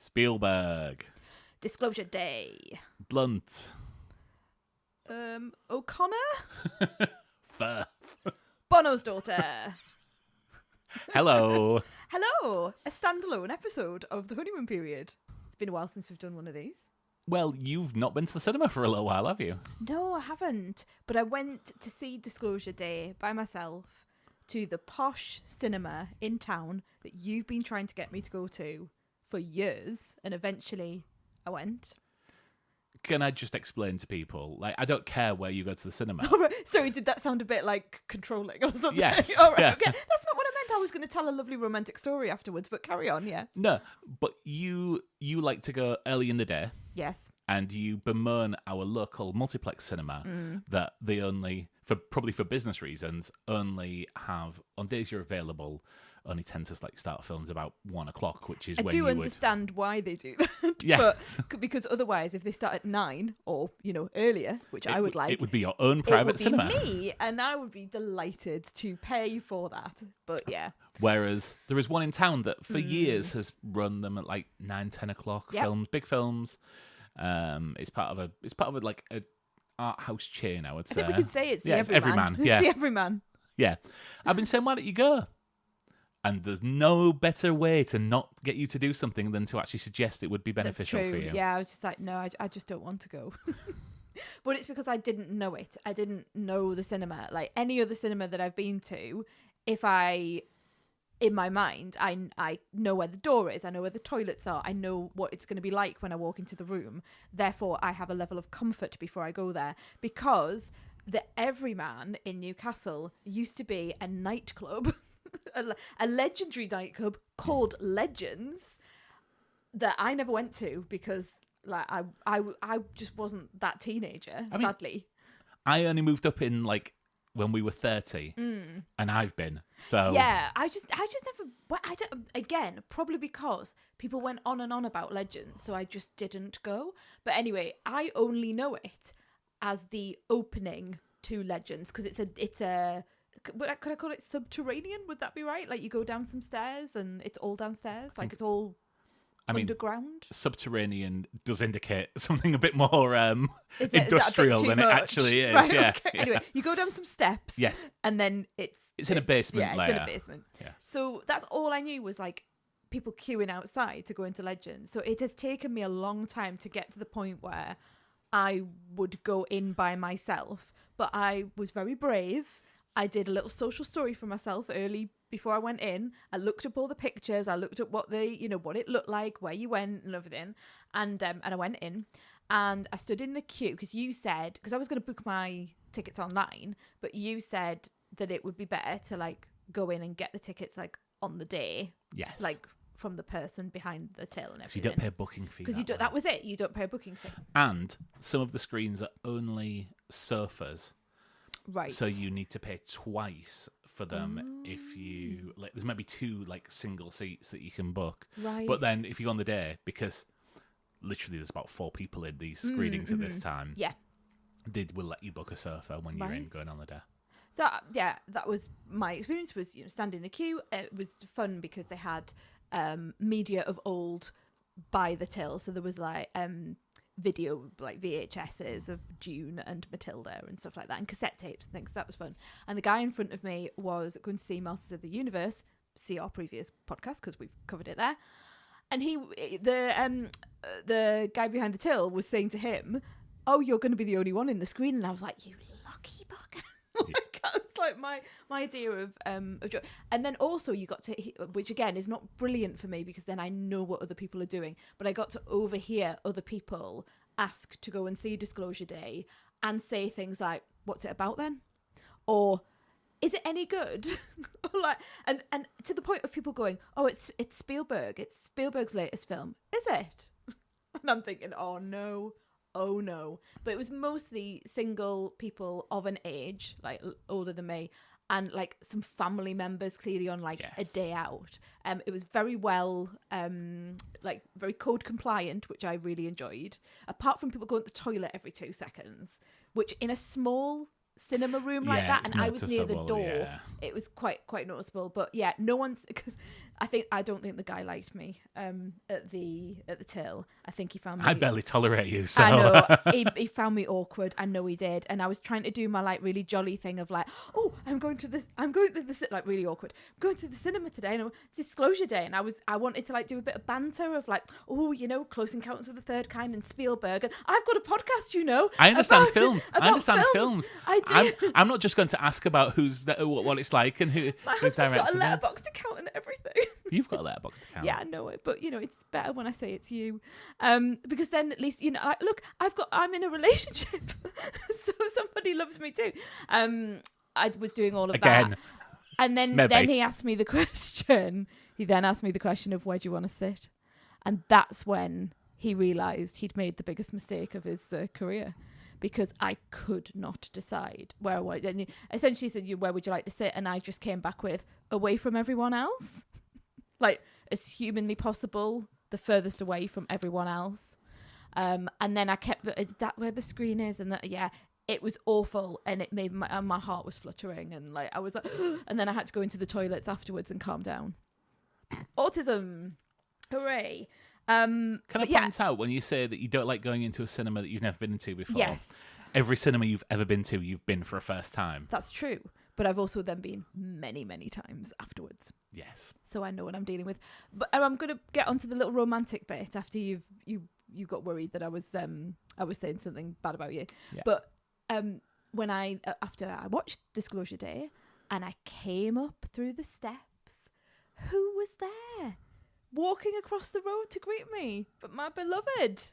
Spielberg. Disclosure Day. Blunt. O'Connor. Firth. Bono's daughter. Hello. Hello. A standalone episode of the honeymoon period. It's been a while since we've done one of these. Well, you've not been to the cinema for a little while, have you? No, I haven't. But I went to see Disclosure Day by myself to the posh cinema in town that you've been trying to get me to go to for years. And eventually I went. Can I just explain to people? Like, I don't care where you go to the cinema. All right. Sorry, did that sound a bit like controlling or something? Yes. All right, Yeah. okay. That's not what I meant. I was going to tell a lovely romantic story afterwards, but carry on, yeah. No, but you like to go early in the day. Yes. And you bemoan our local multiplex cinema that they only, probably for business reasons, only have, on days you're available, only tend to like start films about 1 o'clock, which is I when do you understand why they do that. Yeah. But because otherwise, if they start at 9 or, earlier, which I would like. It would be your own private cinema. It would be me, and I would be delighted to pay for that. But yeah. Whereas there is one in town that for years has run them at like 9, 10 o'clock films, big films. It's part of a like a art house chain, I would say. I think we could say it's the It's Everyman. It's the Everyman. Yeah. I've been saying, why don't you go? And there's no better way to not get you to do something than to actually suggest it would be beneficial That's true. for you. Yeah, I was just like, no, I just don't want to go. But it's because I didn't know it. I didn't know the cinema. Like any other cinema that I've been to, in my mind, I know where the door is. I know where the toilets are. I know what it's going to be like when I walk into the room. Therefore, I have a level of comfort before I go there. Because the Everyman in Newcastle used to be a nightclub, a legendary nightclub called Legends that I never went to because like I just wasn't that teenager, sadly. I only moved up in like when we were 30 and I've been so yeah I just never again probably because people went on and on about Legends, so I just didn't go. But anyway, I only know it as the opening to Legends because it's a could I call it subterranean? Would that be right? Like you go down some stairs and it's all downstairs, like it's all underground. Subterranean does indicate something a bit more Is industrial it than much? it actually is. Right, yeah. okay. Anyway, you go down some steps. Yes. And then it's in a basement Yeah, layer. it's in a basement. Yes. So that's all I knew was like people queuing outside to go into Legends. So it has taken me a long time to get to the point where I would go in by myself. But I was very brave. I did a little social story for myself early before I went in. I looked up all the pictures. I looked up what what it looked like, where you went and everything. And I went in and I stood in the queue because you said, because I was going to book my tickets online, but you said that it would be better to like go in and get the tickets like on the day. Yes. Like from the person behind the till and everything. So you don't pay a booking fee. Because that was it. You don't pay a booking fee. And some of the screens are only sofas. Right. So you need to pay twice for them if you like. There's maybe 2 like single seats that you can book. Right. But then if you go on the day, because literally there's about 4 people in these screenings at this time. Yeah. They will let you book a sofa when you're in going on the day. So yeah, that was my experience. Was standing in the queue. It was fun because they had media of old by the till. So there was like video like VHSs of Dune and Matilda and stuff like that, and cassette tapes and things. So that was fun. And the guy in front of me was going to see Masters of the Universe. See our previous podcast because we've covered it there. And the guy behind the till was saying to him, "Oh, you're going to be the only one in the screen." And I was like, "You lucky bugger." That's like my idea of joy. And then also you got to, which again is not brilliant for me because then I know what other people are doing, but I got to overhear other people ask to go and see Disclosure Day and say things like, "What's it about then?" Or "Is it any good?" Like, and to the point of people going, "Oh, it's Spielberg. It's Spielberg's latest film. Is it?" And I'm thinking, "Oh no." But it was mostly single people of an age, like older than me, and like some family members clearly on like a day out. It was very well, like very code compliant, which I really enjoyed. Apart from people going to the toilet every 2 seconds, which in a small cinema room like that, and I was near the door. It was quite noticeable. But yeah, no one's, because I don't think the guy liked me at the till. I think he found me. I barely tolerate you, so I know he found me awkward. I know he did, and I was trying to do my like really jolly thing of like, oh, I'm going to the like really awkward. I'm going to the cinema today, and it's Disclosure Day, and I wanted to like do a bit of banter of like, oh, you know, Close Encounters of the Third Kind and Spielberg, and I've got a podcast, you know. I understand about, films. I understand films. I do. I'm not just going to ask about what it's like and who. My who's husband's got a directing it. letterbox account and everything. You've got a letterbox account. Yeah, I know it, but you know it's better when I say it's you, because then at least you know. Like, look, I'm in a relationship, so somebody loves me too. I was doing all of that, and then he asked me the question. He then asked me the question of where do you want to sit, and that's when he realised he'd made the biggest mistake of his career. Because I could not decide where I wanted. And he essentially said, where would you like to sit? And I just came back with away from everyone else. Like, as humanly possible, the furthest away from everyone else. And then I kept, is that where the screen is? And it was awful. And it made my heart was fluttering. And like, I was like, and then I had to go into the toilets afterwards and calm down. Autism. Hooray. Can I point out when you say that you don't like going into a cinema that you've never been into before? Yes. Every cinema you've ever been to, you've been for a first time. That's true. But I've also then been many, many times afterwards. Yes. So I know what I'm dealing with. But I'm going to get onto the little romantic bit after you got worried that I was saying something bad about you. Yeah. But when after I watched Disclosure Day and I came up through the steps, who was there? Walking across the road to greet me, but my beloved.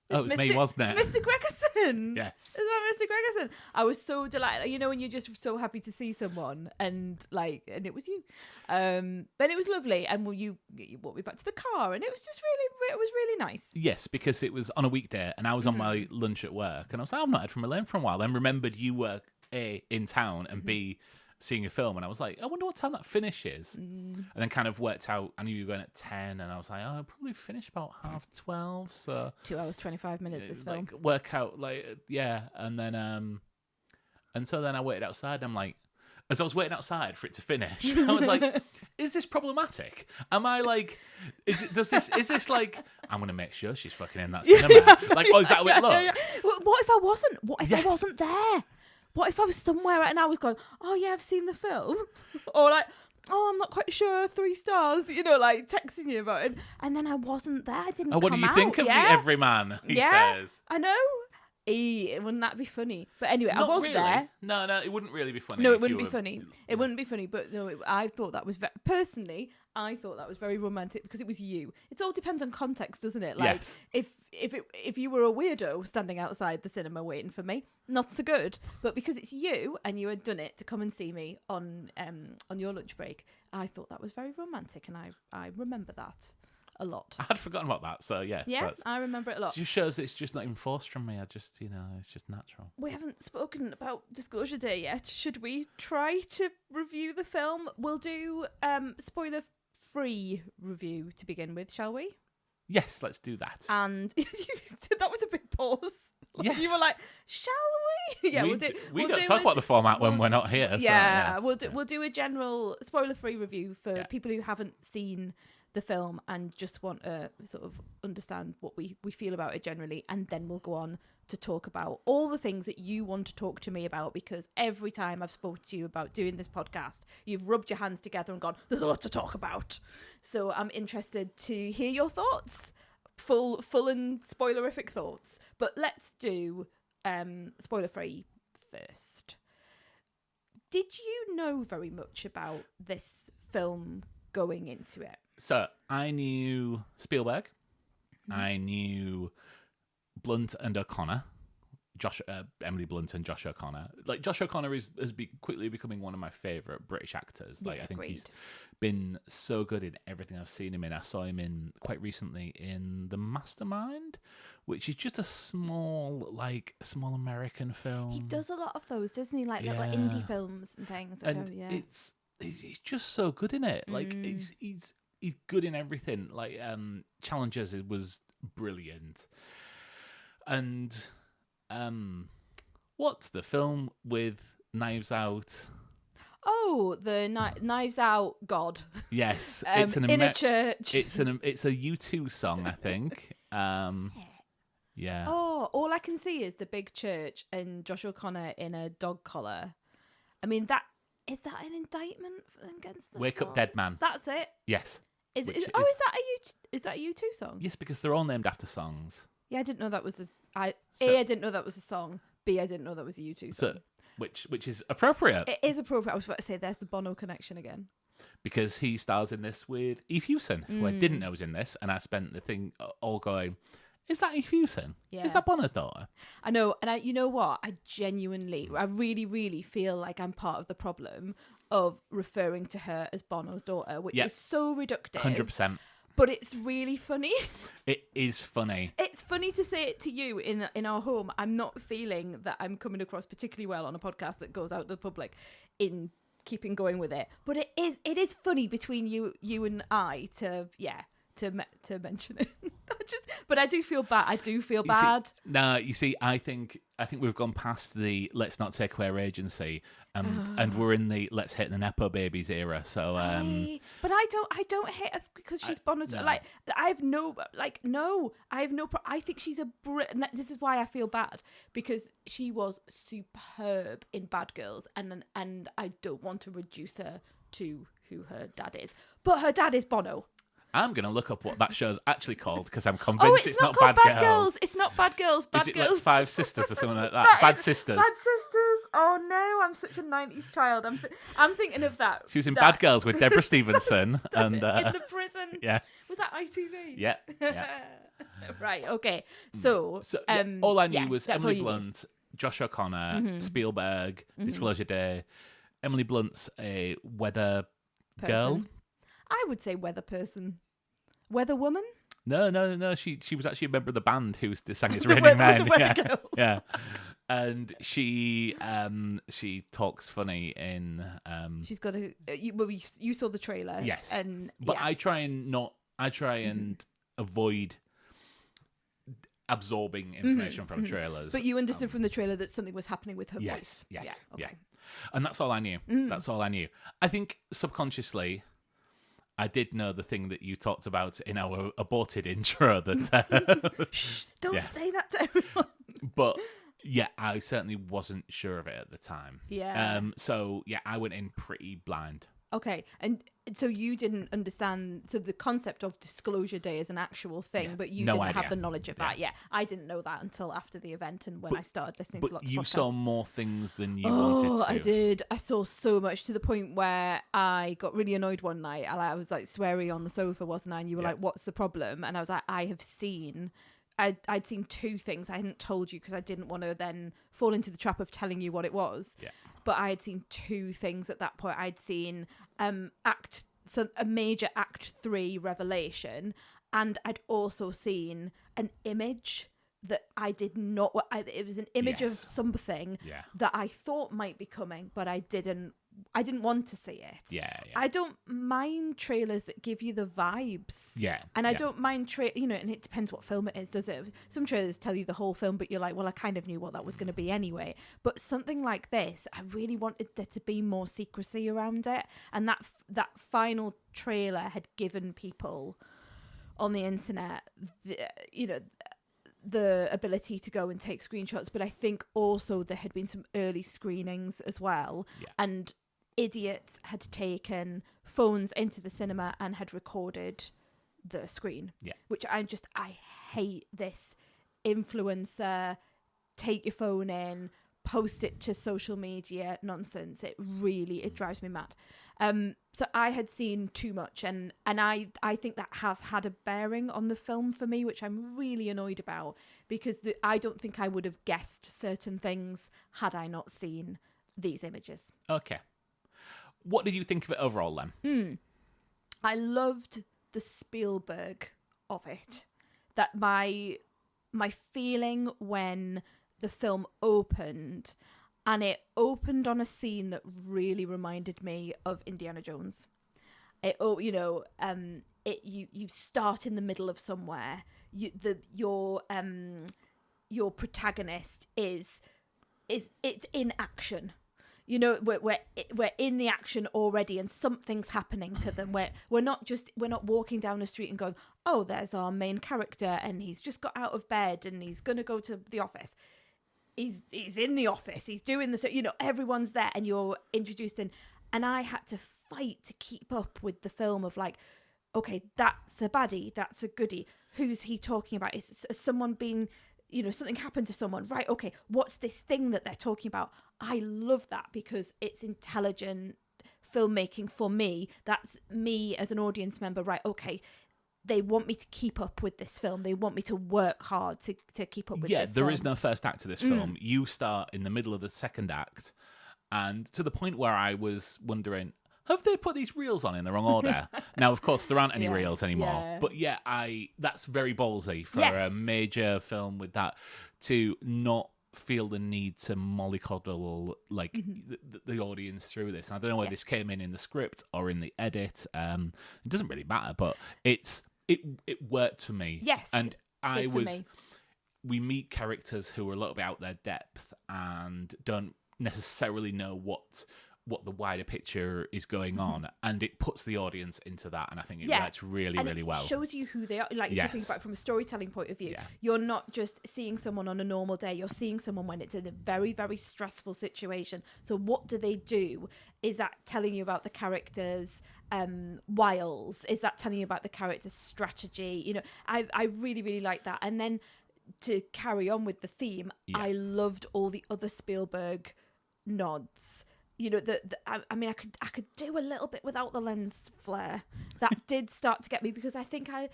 It was me, wasn't it? It's Mr. Gregerson. Yes. It's my Mr. Gregerson. I was so delighted. You know, when you're just so happy to see someone and it was you. But it was lovely. And you walked me back to the car and it was really nice. Yes, because it was on a weekday and I was on my lunch at work and I was like, I've not heard from Elaine for a while. Then remembered you were A, in town and B, seeing a film, and I was like, I wonder what time that finishes. And then kind of worked out, I knew you were going at 10, and I was like, oh, I'll probably finish about 12:30, so 2 hours 25 minutes this film. Work out, and then and so then I waited outside, and I'm like, as I was waiting outside for it to finish, I was like, is this problematic? Am I like, is this like, I'm going to make sure she's fucking in that cinema? Like, oh, is that how it looks? Yeah. What if I wasn't? What if I wasn't there? What if I was somewhere and I was going, oh yeah, I've seen the film? Or like, oh, I'm not quite sure, 3 stars, you know, like texting you about it. And then I wasn't there. I didn't come out. What do you think of the everyman, he says? I know. Wouldn't that be funny? But anyway, I was there. No, it wouldn't really be funny. No, it wouldn't be funny. It wouldn't be funny. But no, I thought that was personally, I thought that was very romantic because it was you. It all depends on context, doesn't it? Like, yes. if you were a weirdo standing outside the cinema waiting for me, not so good. But because it's you and you had done it to come and see me on your lunch break, I thought that was very romantic, and I remember that a lot. I had forgotten about that, so yes. Yeah, I remember it a lot. It just shows that it's just not even forced from me. I just, it's just natural. We haven't spoken about Disclosure Day yet. Should we try to review the film? We'll do spoiler-free review to begin with, shall we? Yes, let's do that. And that was a big pause. Yes. You were like, shall we? Yeah, we don't talk about the format when we're not here. Yeah, so, we'll do a general spoiler-free review for people who haven't seen the film and just want to sort of understand what we feel about it generally, and then we'll go on to talk about all the things that you want to talk to me about, because every time I've spoken to you about doing this podcast, you've rubbed your hands together and gone, there's a lot to talk about. So I'm interested to hear your thoughts, full and spoilerific thoughts. But let's do spoiler free first. Did you know very much about this film going into it? So I knew Spielberg. I knew Blunt and O'Connor. Emily Blunt and Josh O'Connor. Like, Josh O'Connor has been quickly becoming one of my favourite British actors. Like, I think he's been so good in everything I've seen him in. I saw him in quite recently in The Mastermind, which is just a small American film. He does a lot of those, doesn't he? Like little indie films and things. And he's just so good in it. Like, he's good in everything. Like, Challengers, it was brilliant. And what's the film with Knives Out? Oh, the Knives Out God. Yes, it's in a church. It's a U2 song, I think. Yeah. Oh, all I can see is the big church and Josh O'Connor in a dog collar. I mean, is that an indictment against the Wake film? Up Dead Man. That's it. Yes. Is that a U2 song? Yes, because they're all named after songs. Yeah, I didn't know that was I didn't know that was a song. B, I didn't know that was a U2 song. So, which is appropriate. It is appropriate. I was about to say, there's the Bono connection again. Because he stars in this with Eve Hewson, who I didn't know was in this, and I spent the thing all going, is that Eve Hewson? Yeah. Is that Bono's daughter? I know, and you know what? I really, really feel like I'm part of the problem of referring to her as Bono's daughter, which is so reductive. 100%. But it's really funny. It is funny. It's funny to say it to you in our home. I'm not feeling that I'm coming across particularly well on a podcast that goes out to the public in keeping going with it. But it is funny between you and I to mention it. But I do feel bad. Bad. You see, I think we've gone past the let's not take away our agency, and we're in the let's hit the nepo babies era. So, but I don't hate her because she's Bono's. No. Like I think she's this is why I feel bad, because she was superb in Bad Girls, and I don't want to reduce her to who her dad is, but her dad is Bono. I'm going to look up what that show's actually called, because I'm convinced it's not called Bad Girls. It's not Bad Girls. Bad Is it Girls. like Five Sisters or something like that? Bad Sisters. Bad Sisters. Oh no, I'm such a 90s child. I'm thinking of that. She was in Bad Girls with Deborah Stevenson. and in the prison. Yeah. Was that ITV? Yeah. Right, okay. So all I knew was Emily Blunt, Josh O'Connor, Spielberg, Disclosure Day. Emily Blunt's a weather girl. I would say weather person. Weather woman? No. She was actually a member of the band who sang It's Raining Men. The Weather Girls. Yeah. And she talks funny in. She's got a. You saw the trailer. Yes. But I try and avoid absorbing information from trailers. But you understood from the trailer that something was happening with her voice. Yes. Yeah. Okay. Yeah. And that's all I knew. That's all I knew. I think subconsciously, I did know the thing that you talked about in our aborted intro. That Shh, don't say that to everyone. But yeah, I certainly wasn't sure of it at the time. Yeah. So yeah, I went in pretty blind. Okay, and so you didn't understand. So the concept of Disclosure Day is an actual thing, but you didn't have the knowledge of that. Yeah, I didn't know that until after the event and when I started listening to lots of podcasts. But you saw more things than you wanted to. Oh, I did. I saw so much, to the point where I got really annoyed one night. I was like sweary on the sofa, wasn't I? And you were like, "What's the problem?" And I was like, I'd seen 2 things I hadn't told you because I didn't want to then fall into the trap of telling you what it was. Yeah. But I had seen 2 things at that point. I'd seen a major Act 3 revelation, and I'd also seen an image that I did not. It was an image of something that I thought might be coming, but I didn't want to see it. Yeah. I don't mind trailers that give you the vibes. Yeah. And I don't mind and it depends what film it is, does it? Some trailers tell you the whole film, but you're like, well, I kind of knew what that was going to be anyway. But something like this, I really wanted there to be more secrecy around it. And that final trailer had given people on the internet, the ability to go and take screenshots. But I think also there had been some early screenings as well. Yeah. And idiots had taken phones into the cinema and had recorded the screen. Yeah. Which I hate this influencer, take your phone in, post it to social media nonsense. It drives me mad. So I had seen too much, and I think that has had a bearing on the film for me, which I'm really annoyed about, because I don't think I would have guessed certain things had I not seen these images. Okay. What did you think of it overall then? I loved the Spielberg of it. That my feeling when the film opened, and it opened on a scene that really reminded me of Indiana Jones. You start in the middle of somewhere. Your protagonist is it's in action. You know, we're in the action already, and something's happening to them. We're not walking down the street and going, oh, there's our main character, and he's just got out of bed, and he's gonna go to the office. He's in the office. He's doing this. You know, everyone's there, and you're introduced in. And I had to fight to keep up with the film of like, okay, that's a baddie, that's a goodie. Who's he talking about? Is someone being, you know, something happened to someone, right? Okay, what's this thing that they're talking about? I love that because it's intelligent filmmaking for me. That's me as an audience member, right? Okay, they want me to keep up with this film. They want me to work hard to keep up with this film. There is no first act to this film. You start in the middle of the second act, and to the point where I was wondering, have they put these reels on in the wrong order? Now, of course, there aren't any reels anymore. But that's very ballsy for a major film with that, to not feel the need to mollycoddle like the audience through this. And I don't know whether this came in the script or in the edit. It doesn't really matter, but it worked for me. Yes, and we meet characters who are a little bit out their depth and don't necessarily know what the wider picture is going on, and it puts the audience into that, and I think it works really well. It shows you who they are. Like, if you think about it from a storytelling point of view, you're not just seeing someone on a normal day, you're seeing someone when it's in a very, very stressful situation. So what do they do? Is that telling you about the characters' wiles? Is that telling you about the character's strategy? You know, I really, really like that. And then to carry on with the theme, I loved all the other Spielberg nods. You know, I mean, I could do a little bit without the lens flare. That did start to get me, because I think I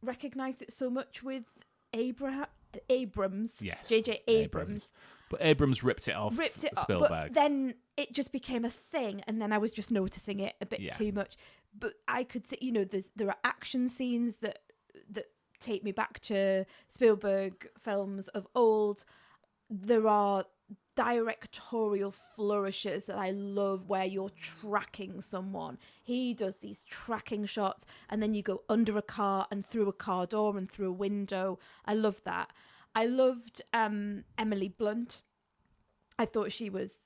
recognised it so much with Abrams. Yes, J.J. Abrams. But Abrams ripped it off Spielberg. But then it just became a thing, and then I was just noticing it a bit too much. But I could see, you know, there are action scenes that take me back to Spielberg films of old. There are directorial flourishes that I love, where you're tracking someone. He does these tracking shots, and then you go under a car and through a car door and through a window. I love that. I loved Emily Blunt. I thought she was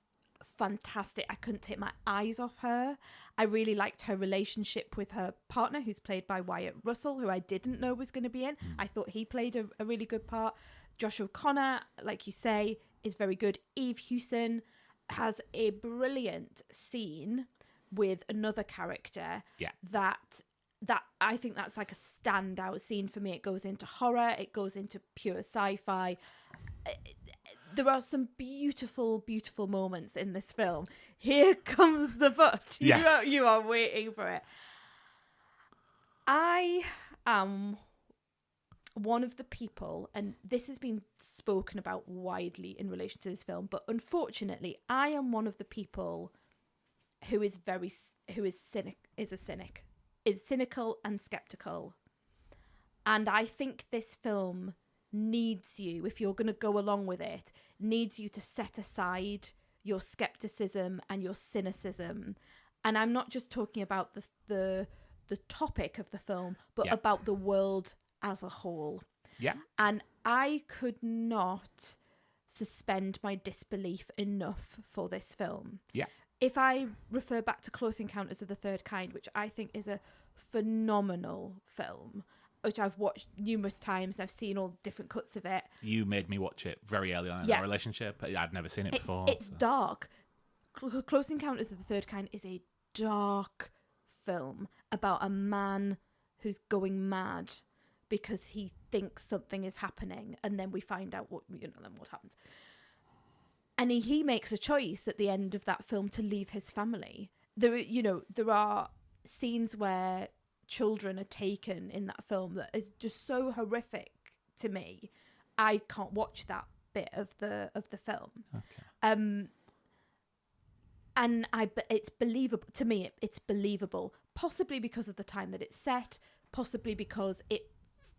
fantastic. I couldn't take my eyes off her. I really liked her relationship with her partner, who's played by Wyatt Russell, who I didn't know was going to be in. I thought he played a really good part. Josh O'Connor, like you say, is very good. Eve Hewson has a brilliant scene with another character that I think that's like a standout scene for me. It goes into horror, it goes into pure sci-fi. There are some beautiful, beautiful moments in this film. Here comes the but. You are waiting for it. I am one of the people, and this has been spoken about widely in relation to this film, but unfortunately, I am one of the people who is cynical and skeptical. And I think this film needs you, if you're going to go along with it, needs you to set aside your skepticism and your cynicism. And I'm not just talking about the topic of the film, but about the world as a whole. And I could not suspend my disbelief enough for this film. If I refer back to Close Encounters of the Third Kind, which I think is a phenomenal film, which I've watched numerous times, and I've seen all different cuts of it. You made me watch it very early on in our relationship. I'd never seen it before. It's dark. Close Encounters of the Third Kind is a dark film about a man who's going mad because he thinks something is happening, and then we find out what happens. And he makes a choice at the end of that film to leave his family. There are scenes where children are taken in that film that is just so horrific to me. I can't watch that bit of the film. Okay. And it's believable to me. It's believable, possibly because of the time that it's set, possibly because it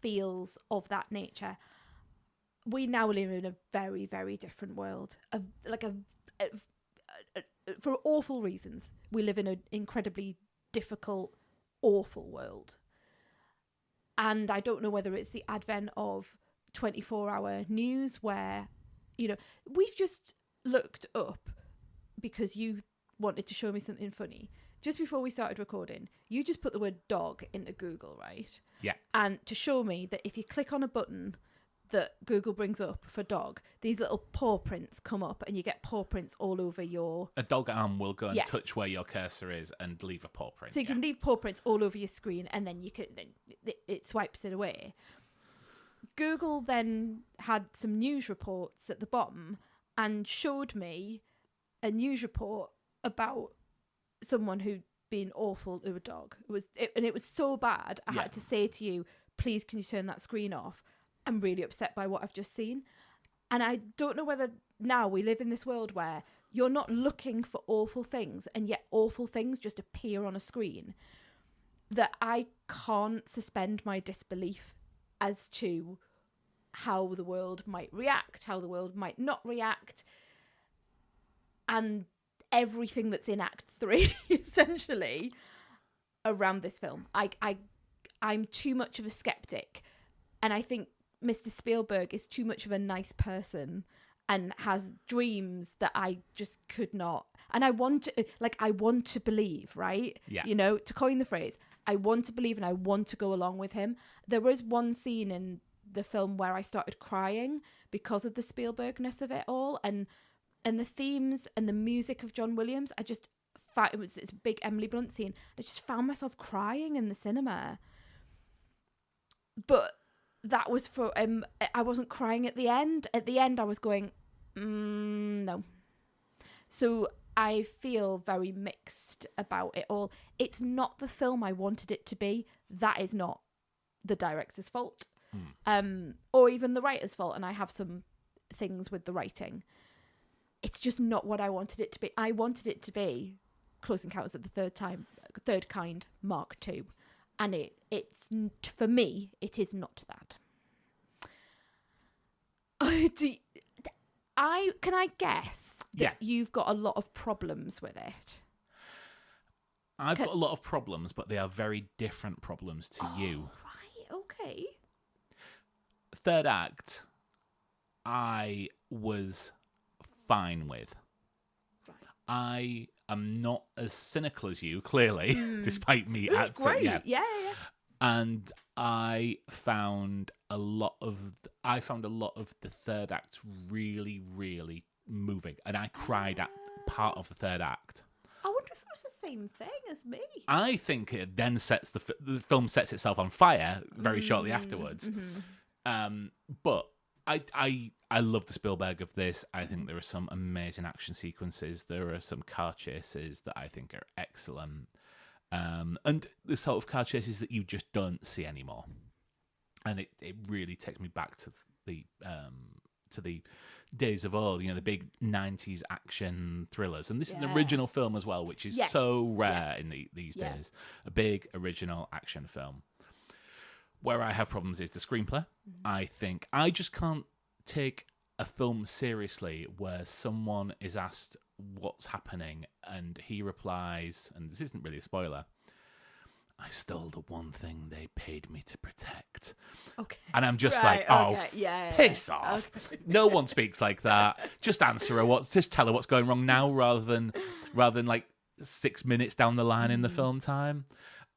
feels of that nature. We now live in a very, very different world. For awful reasons, we live in an incredibly difficult, awful world. And I don't know whether it's the advent of 24-hour news where, we've just looked up because you wanted to show me something funny. Just before we started recording, you just put the word dog into Google, right? Yeah. And to show me that if you click on a button that Google brings up for dog, these little paw prints come up and you get paw prints all over your... A dog arm will go and touch where your cursor is and leave a paw print. So you can leave paw prints all over your screen and then it swipes it away. Google then had some news reports at the bottom and showed me a news report about someone who'd been awful to a dog. And it was so bad, I had to say to you, please can you turn that screen off? I'm really upset by what I've just seen. And I don't know whether now we live in this world where you're not looking for awful things and yet awful things just appear on a screen, that I can't suspend my disbelief as to how the world might react, how the world might not react, and everything that's in Act 3, essentially, around this film. I'm too much of a skeptic, and I think Mr. Spielberg is too much of a nice person and has dreams that I just could not. And I want to believe, right? Yeah. You know, to coin the phrase, I want to believe and I want to go along with him. There was one scene in the film where I started crying because of the Spielbergness of it all, and the themes and the music of John Williams. It was this big Emily Blunt scene. I just found myself crying in the cinema. But that was for I wasn't crying at the end. At the end, I was going, no. So I feel very mixed about it all. It's not the film I wanted it to be. That is not the director's fault, or even the writer's fault. And I have some things with the writing. It's just not what I wanted it to be. I wanted it to be Close Encounters of the Third Kind Mark II, and it's for me, it is not that. Can I guess that you've got a lot of problems with it? I've got a lot of problems, but they are very different problems to you. Right, okay. Third act, I was fine with. Right. I am not as cynical as you, clearly, despite me. That's great. Yeah. And I found a lot of the third act really, really moving, and I cried at part of the third act. I wonder if it was the same thing as me. I think it then sets the film sets itself on fire very shortly afterwards. But I love the Spielberg of this. I think there are some amazing action sequences. There are some car chases that I think are excellent. And the sort of car chases that you just don't see anymore. And it really takes me back to the days of old, you know, the big 90s action thrillers. And this is an original film as well, which is so rare in these days. A big original action film. Where I have problems is the screenplay. I think I just can't take a film seriously where someone is asked what's happening and he replies, and this isn't really a spoiler, I stole the one thing they paid me to protect. Okay. And I'm just piss off. Okay. No one speaks like that. Just answer her just tell her what's going wrong now rather than like 6 minutes down the line in the film time.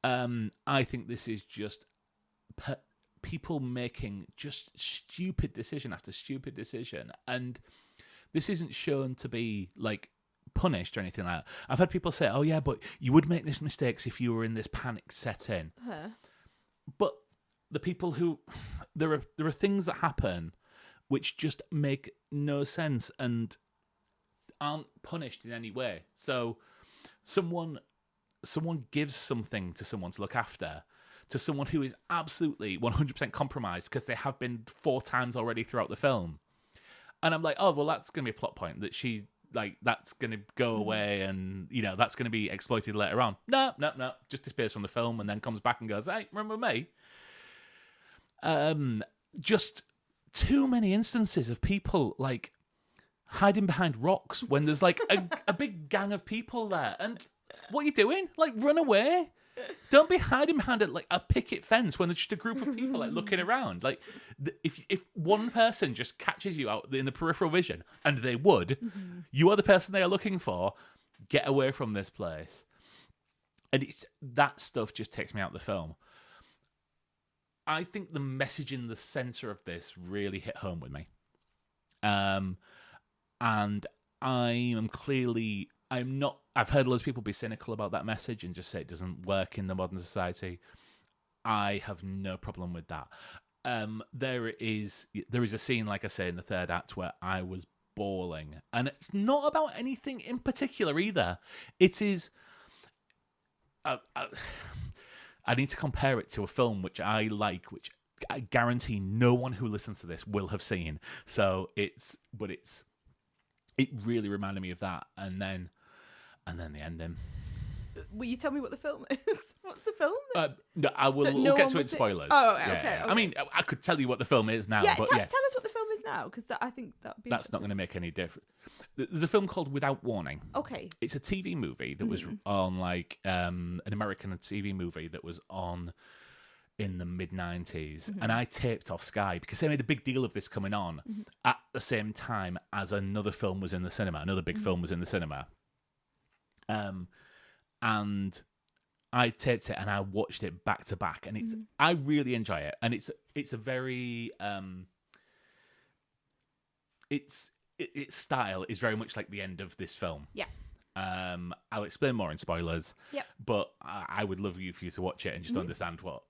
I think this is just people making just stupid decision after stupid decision, and this isn't shown to be like punished or anything like that. I've had people say, oh yeah, but you would make these mistakes if you were in this panic setting. But the people who there are things that happen which just make no sense and aren't punished in any way. So someone gives something to someone to look after, to someone who is absolutely 100% compromised because they have been 4 times already throughout the film. And I'm like, oh, well, that's going to be a plot point that she, like, that's going to go away and, you know, that's going to be exploited later on. No. Just disappears from the film and then comes back and goes, hey, remember me? Just too many instances of people, like, hiding behind rocks when there's, like, a big gang of people there. And what are you doing? Like, run away. Don't be hiding behind like a picket fence when there's just a group of people like looking around. Like, if one person just catches you out in the peripheral vision, and they would, you are the person they are looking for. Get away from this place. And it's that stuff just takes me out of the film. I think the message in the center of this really hit home with me. And I've heard loads of people be cynical about that message and just say it doesn't work in the modern society. I have no problem with that. There is a scene, like I say, in the third act where I was bawling, and it's not about anything in particular either. It is. I need to compare it to a film which I like, which I guarantee no one who listens to this will have seen. So it really reminded me of that, and then the ending. Will you tell me what the film is? What's the film? No, we'll get to it in spoilers. Oh, okay. I mean, I could tell you what the film is now, Yeah, but tell us what the film is now, because I think that'd be. That's not going to make any difference. There's a film called Without Warning. Okay. It's a TV movie that was on, like, an American TV movie that was on in the mid-90s, and I taped off Sky because they made a big deal of this coming on at the same time as another film was in the cinema. Another big film was in the cinema. And I taped it and I watched it back to back, and I really enjoy it, and it's a very its style is very much like the end of this film. Yeah. I'll explain more in spoilers. Yep. But I would love for you to watch it and just understand what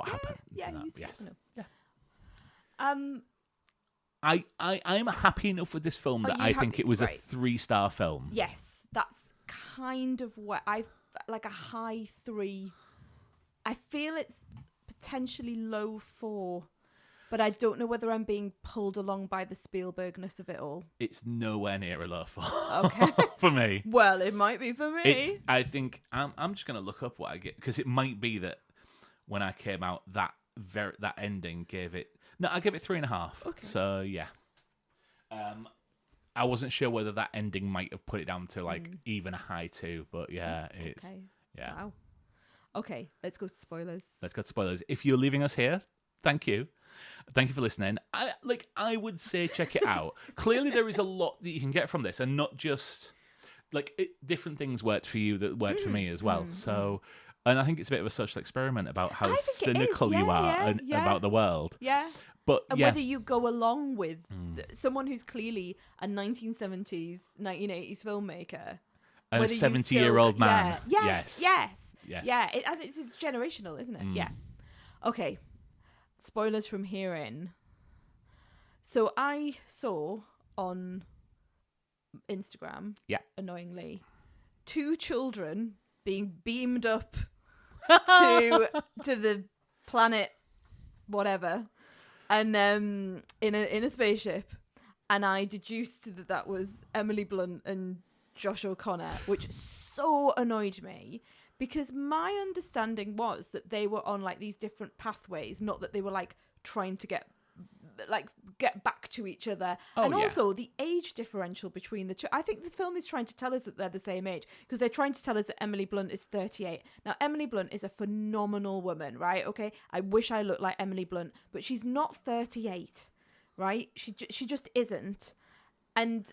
happened. Yeah, yes. Yeah. I'm happy enough with this film that I think it was a 3-star film. Yes, that's kind of what like a high 3. I feel it's potentially low 4, but I don't know whether I'm being pulled along by the Spielbergness of it all. It's nowhere near a low 4. Okay. For me. Well, it might be for me. I think I'm just going to look up what I get, because it might be that when I came out, that ending gave it. No, I gave it 3.5. Okay. So yeah. I wasn't sure whether that ending might have put it down to like even a high 2, but yeah, it's yeah. Wow. Okay, let's go to spoilers. If you're leaving us here, thank you for listening. I would say check it out. Clearly, there is a lot that you can get from this, and not just different things worked for you that worked for me as well. So, and I think it's a bit of a social experiment about how cynical you are about the world. Yeah. But whether you go along with someone who's clearly a 1970s, 1980s filmmaker. And a 70-year-old man. Yes. Yeah, I think it's generational, isn't it? Yeah. Okay. Spoilers from here in. So I saw on Instagram, annoyingly, 2 children being beamed up to the planet, whatever, and in a spaceship, and I deduced that was Emily Blunt and Josh O'Connor, which so annoyed me, because my understanding was that they were on like these different pathways, not that they were like trying to get back to each other. Also the age differential between the two. I think the film is trying to tell us that they're the same age, because they're trying to tell us that Emily Blunt is 38. Now, Emily Blunt is a phenomenal woman, right? Okay, I wish I looked like Emily Blunt, but she's not 38, right? She just isn't. And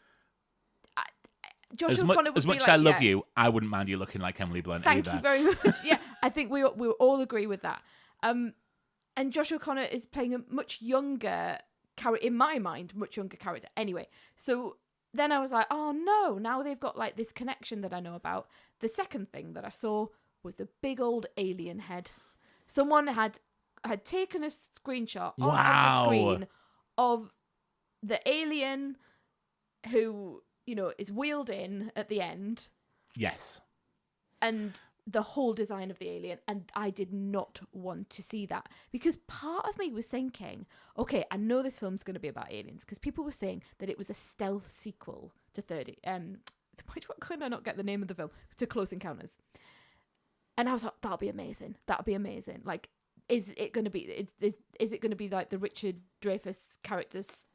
Josh O'Connor would as much be as like, I love you, I wouldn't mind you looking like Emily Blunt Thank either. you very much. Yeah, I think we all agree with that. And Josh O'Connor is playing a much younger character, in my mind, much younger character. Anyway, so then I was like, oh no, now they've got like this connection that I know about. The second thing that I saw was the big old alien head. Someone had taken a screenshot of the screen of the alien who, is wheeled in at the end. Yes. And the whole design of the alien, and I did not want to see that, because part of me was thinking, okay, I know this film's going to be about aliens, because people were saying that it was a stealth sequel to 30. Why could I not get the name of the film? To Close Encounters. And I was like, that'll be amazing. Like, is it going to be? Is it going to be like the Richard Dreyfuss character's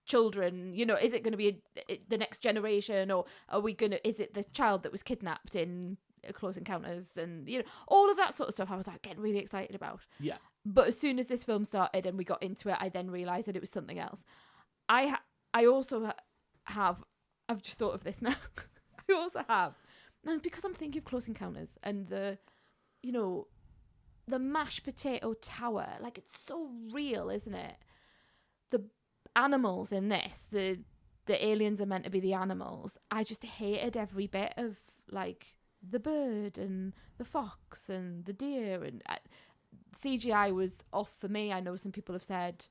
children? Is it going to be the next generation, or are we going to? Is it the child that was kidnapped in Close Encounters and, you know, all of that sort of stuff I was like getting really excited about. Yeah. But as soon as this film started and we got into it, I then realised that it was something else. I also have, I've just thought of this now. I also have, and because I'm thinking of Close Encounters and the, you know, the mashed potato tower, like it's so real, isn't it? The animals in this, the aliens are meant to be the animals. I just hated every bit of like the bird and the fox and the deer, and CGI was off for me. I know some people have said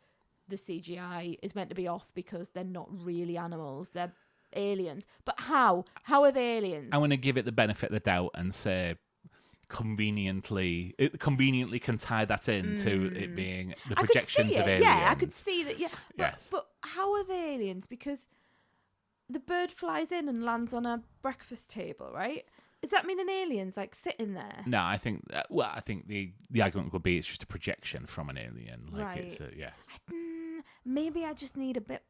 the CGI is meant to be off because they're not really animals, they're aliens. But how are they aliens? I want to give it the benefit of the doubt and say conveniently can tie that in to it being the projections of aliens. Yeah, I could see that. Yeah, yes. But how are they aliens? Because the bird flies in and lands on a breakfast table, right? Does that mean an alien's like sitting there? No, I think the argument would be it's just a projection from an alien. Like right. It's yes. Maybe I just need a bit.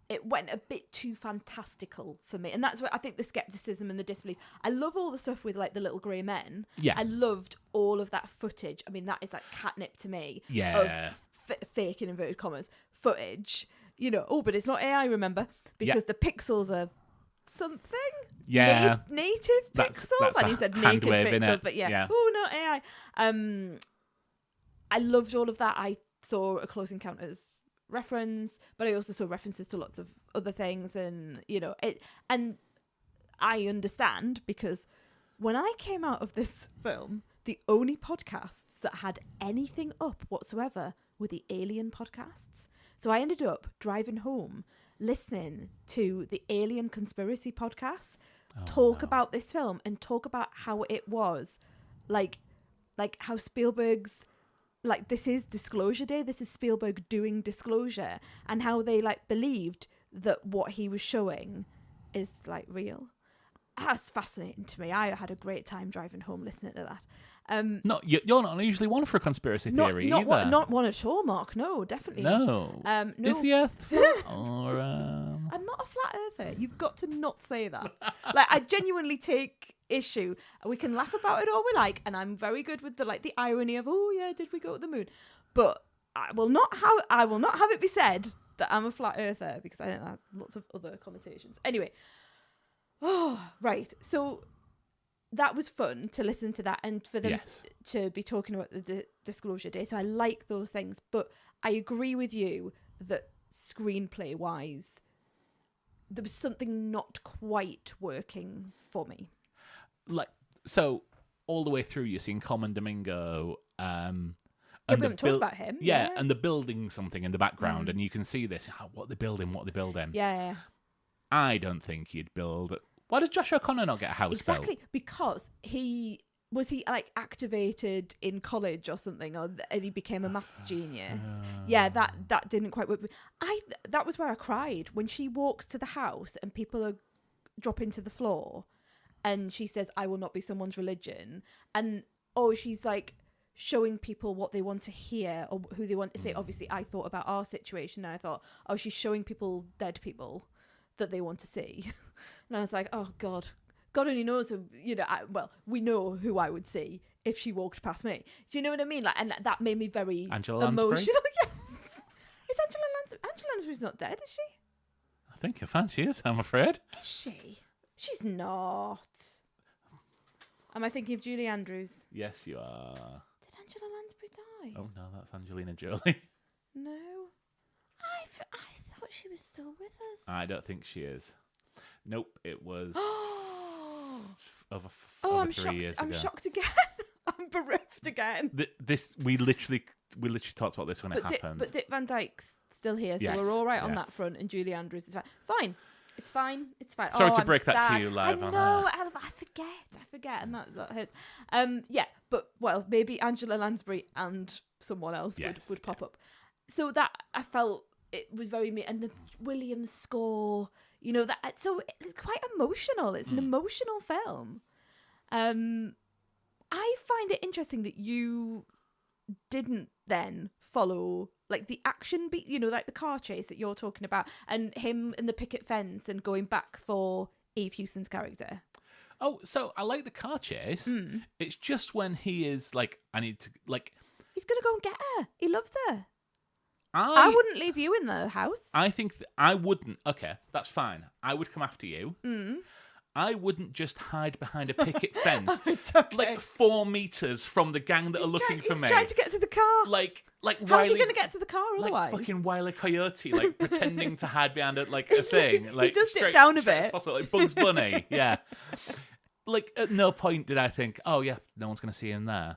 It went a bit too fantastical for me, and that's where I think the skepticism and the disbelief. I love all the stuff with like the little grey men. Yeah, I loved all of that footage. I mean, that is like catnip to me. Yeah, of fake in inverted commas footage. You know, but it's not AI. Remember, because the pixels are something. Yeah, native pixels. And he said naked pixels, but yeah. Oh, not AI. I loved all of that. I saw a Close Encounters reference, but I also saw references to lots of other things, and you know it. And I understand because when I came out of this film, the only podcasts that had anything up whatsoever were the Alien podcasts. So I ended up driving home listening to the Alien conspiracy podcasts talk about this film and talk about how it was like how Spielberg's like, this is Disclosure Day, this is Spielberg doing Disclosure, and how they like believed that what he was showing is like real. That's fascinating to me. I had a great time driving home listening to that. You're not usually one for a conspiracy theory either. Not one at all, Mark. No, definitely not. No. Is the Earth flat? Or, I'm not a flat earther. You've got to not say that. Like, I genuinely take issue. We can laugh about it all we like, and I'm very good with the irony of, oh yeah, did we go to the moon? But I will not have it be said that I'm a flat earther, because I think that has lots of other connotations. Anyway. Oh, right. So that was fun to listen to that and for them to be talking about the Disclosure Day. So I like those things, but I agree with you that screenplay wise, there was something not quite working for me. Like, so all the way through, you're seeing Common Domingo. We haven't talked about him. Yeah, and they're building something in the background, and you can see this. What they're building. Yeah. I don't think you'd build. Why does Josh O'Connor not get a house built? Exactly, because he like activated in college or something, and he became a maths genius. Yeah, that didn't quite work. That was where I cried when she walks to the house and people are dropping to the floor, and she says, "I will not be someone's religion," and she's like showing people what they want to hear or who they want to say. Obviously, I thought about our situation, and I thought, she's showing people dead people that they want to see. And I was like, oh God only knows who, we know who I would see if she walked past me. Do you know what I mean? Like, and that made me very Angela emotional. Lansbury? Yes. Is Angela Lansbury's not dead, is she? I think she is, I'm afraid. Is she? She's not. Am I thinking of Julie Andrews? Yes, you are. Did Angela Lansbury die? Oh no, that's Angelina Jolie. No. I thought she was still with us. I don't think she is. Nope, it was over 3 years ago. I'm shocked again. I'm bereft again. We literally talked about this when it happened. But Dick Van Dyke's still here, so we're all right on that front, and Julie Andrews is fine. It's fine. Sorry to break that to you live on air. I forget, and that hurts. But maybe Angela Lansbury and someone else would pop up. So that I felt it was very and the Williams score, that. So it's quite emotional. It's an emotional film. I find it interesting that you didn't then follow like the action beat, like the car chase that you're talking about, and him and the picket fence and going back for Eve Hewson's character. oh, so I like the car chase. It's just when he is like, I need to, like... He's going to go and get her. He loves her. I wouldn't leave you in the house. I think I wouldn't. Okay, that's fine. I would come after you. I wouldn't just hide behind a picket fence, It's okay. like 4 meters from the gang that are looking for me. He's trying to get to the car. Like How's he going to get to the car otherwise? Like fucking Wile E. Coyote, like pretending to hide behind a thing. Like he does dip down a bit. As possible, like Bugs Bunny, yeah. Like at no point did I think, oh yeah, no one's going to see him there.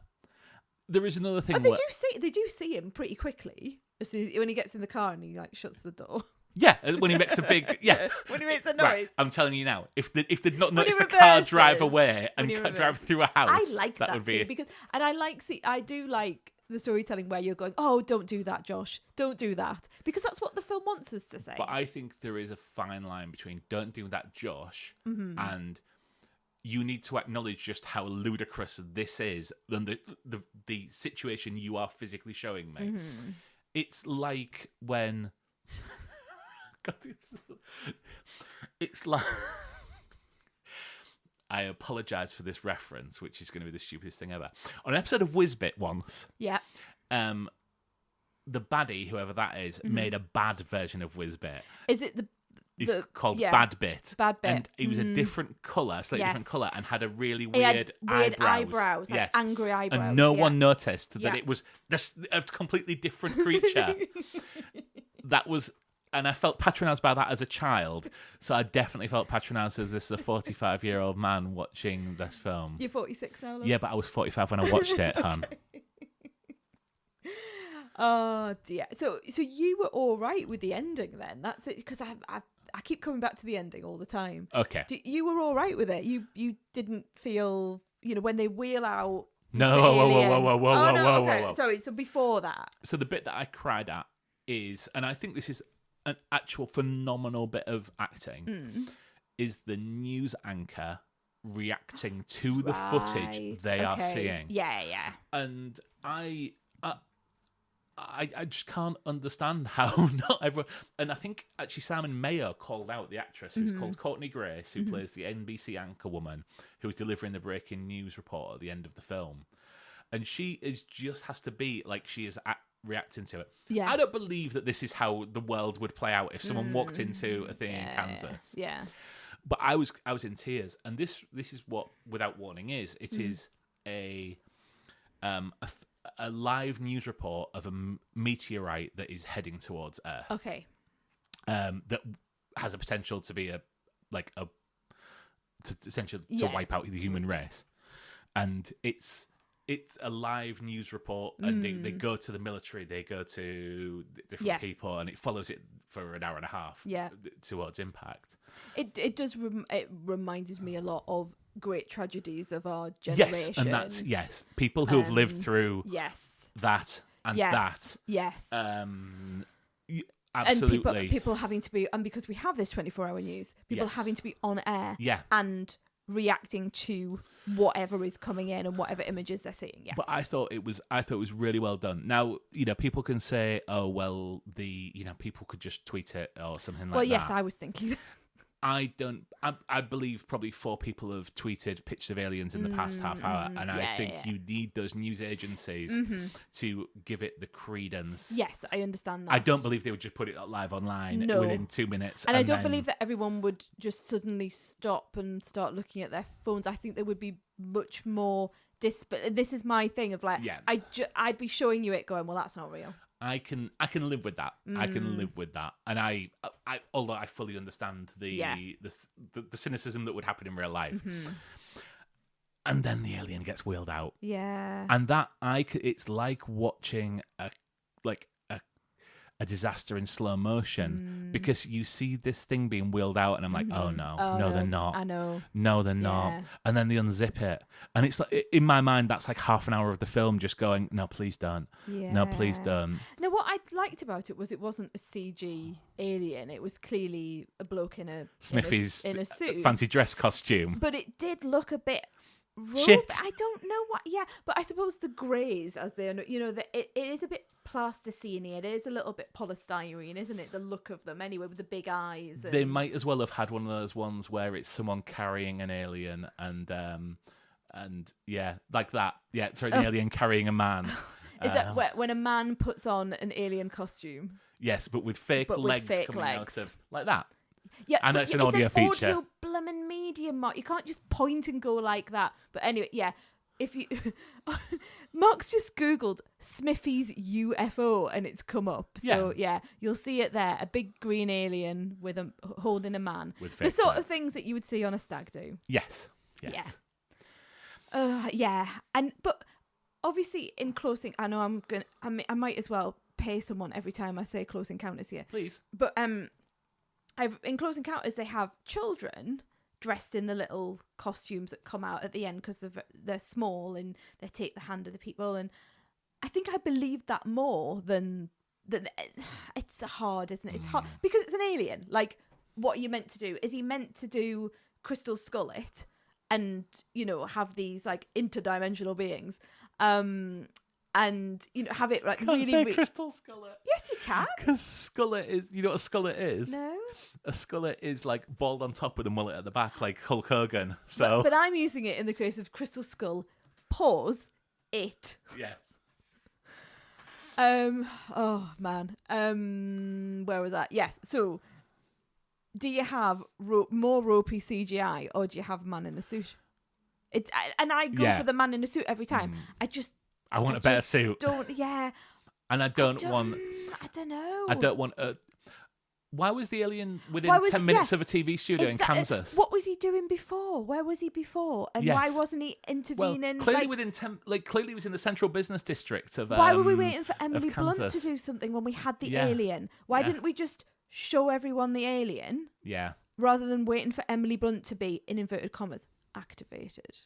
There is another thing. They do see him pretty quickly as soon as, when he gets in the car and he like shuts the door. Yeah, when he makes a big when he makes a noise. Right, I'm telling you now, if they'd not noticed the car drive away and drive through a house, I like that would be scene because, and I do like the storytelling where you're going, oh, don't do that, Josh, don't do that, because that's what the film wants us to say. But I think there is a fine line between don't do that, Josh, and you need to acknowledge just how ludicrous this is and the situation you are physically showing me. It's like when. God, it's like I apologise for this reference, which is going to be the stupidest thing ever. On an episode of Whizbit once, the baddie, whoever that is, made a bad version of Whizbit. Is it It's called Bad Bit. Bad Bit. And he was a different colour, slightly different colour, and had a really he weird had weird eyebrows, yes. like angry eyebrows. And no one noticed that it was a completely different creature. That was... And I felt patronised by that as a child. So I definitely felt patronised as this is a 45-year-old man watching this film. You're 46 now, love? Yeah, but I was 45 when I watched it, hon. Oh, dear. So you were all right with the ending then? That's it? Because I keep coming back to the ending all the time. Okay. You were all right with it? You didn't feel, when they wheel out... No, whoa. Sorry, so before that. So the bit that I cried at is, and I think this is an actual phenomenal bit of acting, is the news anchor reacting to the footage they are seeing. Yeah. And I just can't understand how not everyone... And I think actually Simon Mayo called out the actress who's called Courtney Grace, who plays the NBC anchor woman who is delivering the breaking news report at the end of the film. And she has to be like she is reacting to it. Yeah. I don't believe that this is how the world would play out if someone walked into a thing in Kansas. Yeah. But I was in tears, and this is what Without Warning is. It is a live news report of a meteorite that is heading towards Earth. Okay. That has a potential to be essentially to wipe out the human race, and it's a live news report, and they go to the military, they go to different people, and it follows it for an hour and a half towards impact. It does. It reminds me a lot of great tragedies of our generation. Yes, and that's people who have lived through that and that. Yes. Absolutely. And people having to be, and because we have this 24-hour news, people having to be on air. Yeah. And reacting to whatever is coming in and whatever images they're seeing. Yeah. But I thought it was really well done. Now, people can say, oh well, people could just tweet it or something like that. Well, yes, I was thinking that. I believe probably 4 people have tweeted pictures of aliens in the past half hour, and I think you need those news agencies to give it the credence. Yes, I understand that. I don't believe they would just put it live online within 2 minutes. And I don't believe that everyone would just suddenly stop and start looking at their phones. I think there would be much more this is my thing of like, I'd be showing you it going, well, that's not real. I can live with that. I can live with that, and I although I fully understand the cynicism that would happen in real life, and then the alien gets wheeled out, and that it's like watching a disaster in slow motion because you see this thing being wheeled out, and I'm like, oh no, they're not. I know. No, they're not. And then they unzip it, and it's like in my mind that's like half an hour of the film just going, no, please don't. Yeah. No, please don't. No, what I liked about it was it wasn't a CG alien. It was clearly a bloke in a Smithy's in a suit, fancy dress costume. but it did look a bit Shit. I don't know what. Yeah, but I suppose the greys, as they are, it is a bit plasticine. It is a little bit polystyrene, isn't it? The look of them, anyway, with the big eyes. They might as well have had one of those ones where it's someone carrying an alien and yeah, like that. Yeah, sorry, an alien carrying a man. Is that when a man puts on an alien costume? Yes, but with fake legs coming out of like that. Yeah, I know it's an audio feature. It's an audio blooming medium, Mark. You can't just point and go like that. But anyway, yeah. If you, Mark's just Googled Smithy's UFO and it's come up. So yeah, you'll see it there. A big green alien with holding a man. With the sort of things that you would see on a stag do. Yes. Yeah. But obviously in Close, I know I might as well pay someone every time I say Close Encounters here. Please. But in Close Encounters they have children dressed in the little costumes that come out at the end because they're small and they take the hand of the people, and I think I believed that more than it's hard, isn't it? It's hard because it's an alien. Like, what are you meant to do? Is he meant to do Crystal Skull it and have these like interdimensional beings and have it like can't say Crystal Skullet? Yes, you can. Because Skullet is, you know what a Skullet is? No. A Skullet is like bald on top with a mullet at the back, like Hulk Hogan. So, but I'm using it in the case of Crystal Skull. Pause. It. Yes. Oh man. Where was that? Yes. So, do you have more ropey CGI or do you have man in a suit? And I go for the man in a suit every time. I want a better suit. And I don't want. I don't know. I don't want a. Why was the alien within 10 minutes of a TV studio in Kansas? What was he doing before? Where was he before? And why wasn't he intervening? Well, clearly clearly he was in the central business district of. Why were we waiting for Emily Blunt to do something when we had the alien? Why didn't we just show everyone the alien? Yeah. Rather than waiting for Emily Blunt to be, in inverted commas, activated.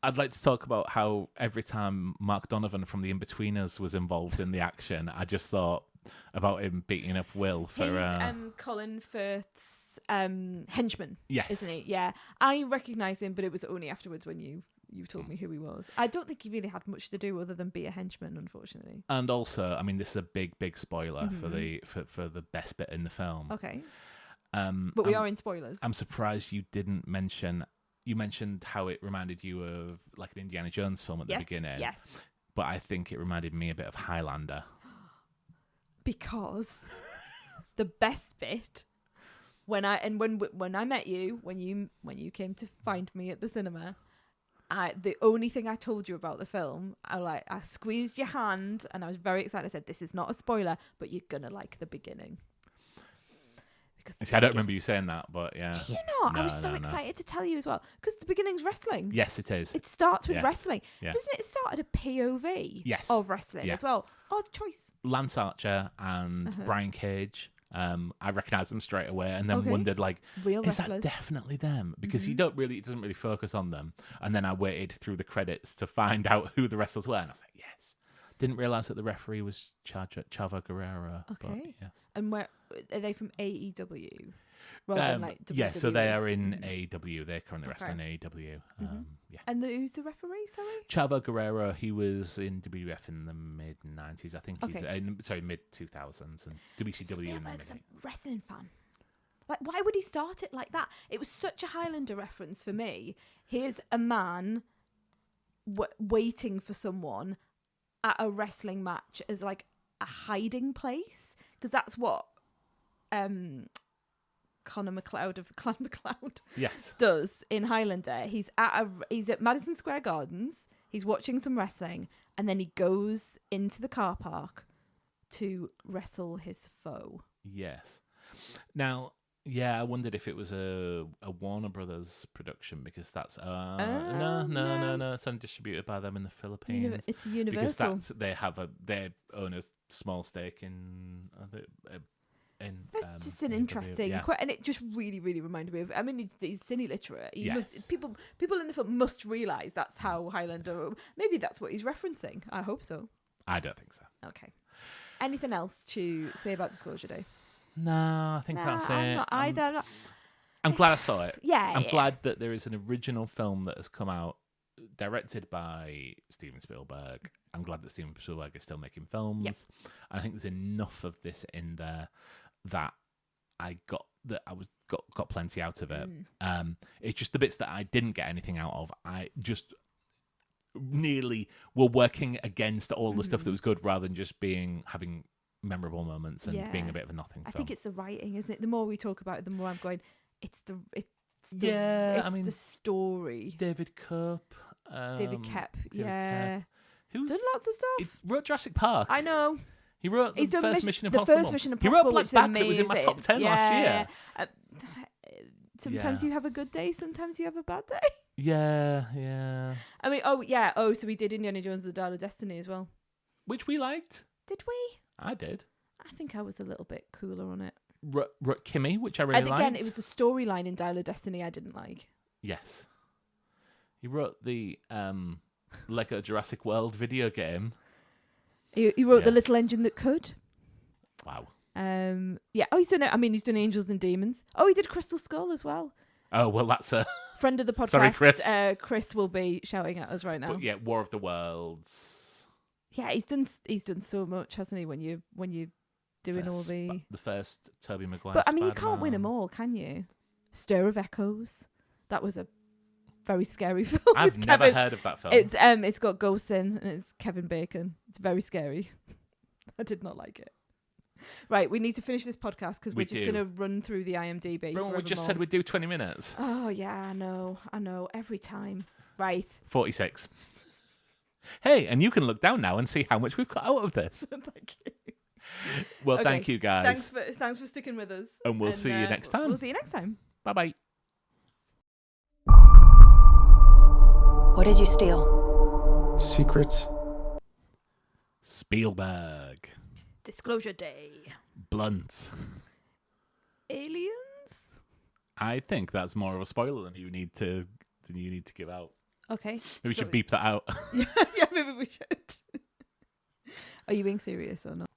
I'd like to talk about how every time Mark Donovan from The Inbetweeners was involved in the action, I just thought about him beating up Will for... He's Colin Firth's henchman, yes. Isn't he? Yeah. I recognise him, but it was only afterwards when you told me who he was. I don't think he really had much to do other than be a henchman, unfortunately. And also, I mean, this is a big spoiler for the best bit in the film. Okay. But we are in spoilers. I'm surprised you didn't mention... You mentioned how it reminded you of like an Indiana Jones film at the beginning. Yes. But I think it reminded me a bit of Highlander. Because the best bit when I met you, when you came to find me at the cinema, the only thing I told you about the film, I squeezed your hand and I was very excited. I said, "This is not a spoiler, but you're gonna like the beginning." I don't remember you saying that, but yeah. Do you not? I was so excited to tell you as well because the beginning's wrestling. Yes, it is. It starts with wrestling. Yeah. Doesn't it start at a POV of wrestling as well? Odd choice. Lance Archer and Brian Cage. I recognised them straight away and then wondered, like, real is wrestlers. that definitely them? Because it doesn't really focus on them. And then I waited through the credits to find out who the wrestlers were, and I was like, yes. Didn't realise that the referee was Chavo Guerrero. Okay. But, yes. And where are they from AEW? Rather than like WWE? Yeah, so they are in AEW. They're currently wrestling in AEW. Yeah. And who's the referee, sorry? Chavo Guerrero, he was in WWF in the mid-90s. I think he's, mid-2000s. And WCW in the mid-90s. I'm a wrestling fan. Like, why would he start it like that? It was such a Highlander reference for me. Here's a man waiting for someone at a wrestling match as like a hiding place, because that's what Connor McLeod of Clan McLeod does in Highlander. He's at Madison Square Gardens, he's watching some wrestling, and then he goes into the car park to wrestle his foe. Yes. Now, yeah, I wondered if it was a Warner Brothers production, because that's no, it's distributed by them in the Philippines. It's Universal. Because they own a small stake in. It's just an interesting, and it just really, really reminded me of. I mean, he's cine literate. People in the film must realise that's how Highlander. Maybe that's what he's referencing. I hope so. I don't think so. Okay. Anything else to say about Disclosure Day? No, I think that's it. I'm not either. I'm glad I saw it. Yeah, I'm glad that there is an original film that has come out directed by Steven Spielberg. I'm glad that Steven Spielberg is still making films. Yep. I think there's enough of this in there that I got plenty out of it. It's just the bits that I didn't get anything out of. I just nearly were working against all the stuff that was good, rather than just having memorable moments and being a bit of a nothing film. I think it's the writing, isn't it? The more we talk about it, the more I'm going, it's the story. David Koepp. David Koepp. Who's done lots of stuff. He wrote Jurassic Park. I know. He wrote He's the done first Mission Impossible. The first Mission Impossible. He wrote Black which Bag is that was in my top 10 last year. Sometimes you have a good day, sometimes you have a bad day. Yeah. I mean, so we did Indiana Jones and the Dial of Destiny as well. Which we liked. Did we? I did. I think I was a little bit cooler on it. Kimmy, which I really liked. And again, it was the storyline in Dial of Destiny I didn't like. Yes. He wrote the Lego Jurassic World video game. He wrote The Little Engine That Could. Wow. He's done it. I mean, he's done Angels and Demons. Oh, he did Crystal Skull as well. Oh, well, that's a friend of the podcast. Sorry, Chris. Chris will be shouting at us right now. But yeah, War of the Worlds. Yeah, he's done so much, hasn't he? When you're doing all the first Tobey Maguire. But I mean, Spider-Man. you can't win them all, can you? Stir of Echoes. That was a very scary film. I've never heard of that film. It's got ghosts in and it's Kevin Bacon. It's very scary. I did not like it. Right, we need to finish this podcast because we're just going to run through the IMDb. Remember we just said we'd do 20 minutes? Oh, yeah, I know. Every time. Right. 46. Hey, and you can look down now and see how much we've got out of this. Thank you. Well, thank you, guys. Thanks for sticking with us. And we'll see you next time. We'll see you next time. Bye-bye. What did you steal? Secrets. Spielberg. Disclosure Day. Blunt. Aliens? I think that's more of a spoiler than you need to give out. Okay. Maybe we should beep that out. Yeah, maybe we should. Are you being serious or not?